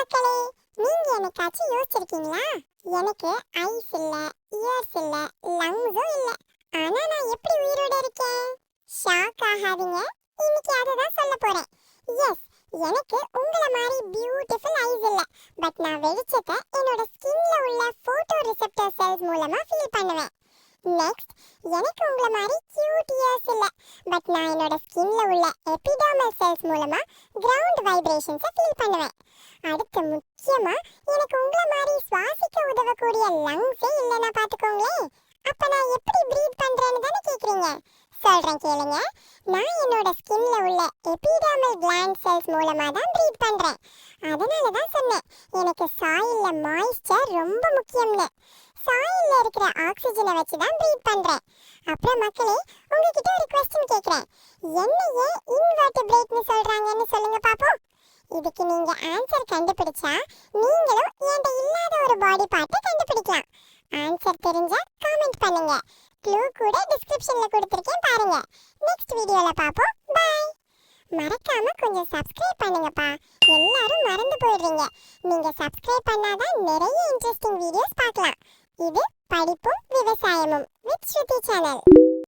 மக்களே, நீங்க என்னைக்காச்சும் யோசிச்சிருக்கீங்களா? எனக்கு ஐஸ் இல்ல, இயர்ஸ் இல்ல, லங்ஸும் இல்ல. ஆனா நான் எப்படி உயிரோட இருக்கேன்? ஷாக் ஆகாதீங்க. இன்னைக்கு அதை தான் சொல்ல போறேன். எஸ், எனக்கு உங்கள மாதிரி பியூட்டிஃபுல் ஐஸ் இல்ல. பட் நான் வெளிச்சத்தை என்னோட ஸ்கின்ல உள்ள போட்டோ ரிசெப்டர் செல்ஸ் மூலமா ஃபீல் பண்ணுவேன். நெக்ஸ்ட், எனக்கு உங்கள மாதிரி கியூட் இயர்ஸ் இல்ல. பட் நான் என்னோட ஸ்கின்ல உள்ள எபிடர்மல் செல்ஸ் மூலமா கிரவுண்ட் வைப்ரேஷன்ஸை ஃபீல் பண்ணுவேன். அடுத்து முக்கியமா எனக்கு உங்கள மாதிரி சுவாசிக்க உதவக்கூடிய லங்ஸே இல்லைன்னா பார்த்துக்கோங்களேன். அப்ப நான் எப்படி ப்ரீத் பண்றேன்னு தானே கேக்குறீங்க. சொல்றேன் கேளுங்க. நான் என்னோட ஸ்கின்ல உள்ள எபிடர்மல் கிளாண்ட் செல்ஸ் மூலமா தான் ப்ரீத் பண்றேன். அதனால தான் சொன்னேன் எனக்கு சாயில்ல மாய்ஸ்சர் ரொம்ப முக்கியம்னு. சாயில்ல இருக்கிற ஆக்சிஜனை வச்சு தான் ப்ரீத் பண்றேன். அப்புறம் மக்களே, உங்ககிட்ட ஒரு क्वेश्चन கேக்குறேன். என்னையே இன்வெர்டிபிரேட்னு சொல்றாங்கன்னு சொல்லுங்க பாப்போம். இதுக்கு நீங்க ஆன்சர் கண்டுபிடிச்சா நீங்களும் என்கிட்ட இல்லாத ஒரு பாடி பார்ட்டை கண்டுபிடிக்கலாம். ஆன்சர் தெரிஞ்சா கமெண்ட் பண்ணுங்க. க்ளூ கூட டிஸ்கிரிப்ஷன்ல கொடுத்திருக்கேன் பாருங்க. நெக்ஸ்ட் வீடியோல பாப்போம். பை. மறக்காம கொஞ்சம் சப்ஸ்கிரைப் பண்ணுங்கப்பா. எல்லாரும் மறந்து போயிடுறீங்க. நீங்க சப்ஸ்கிரைப் பண்ணாதான் நிறைய இன்ட்ரெஸ்டிங் வீடியோஸ் பார்க்கலாம். இது படிப்பும் விவசாயமும் வித் ஸ்ருதி சேனல்.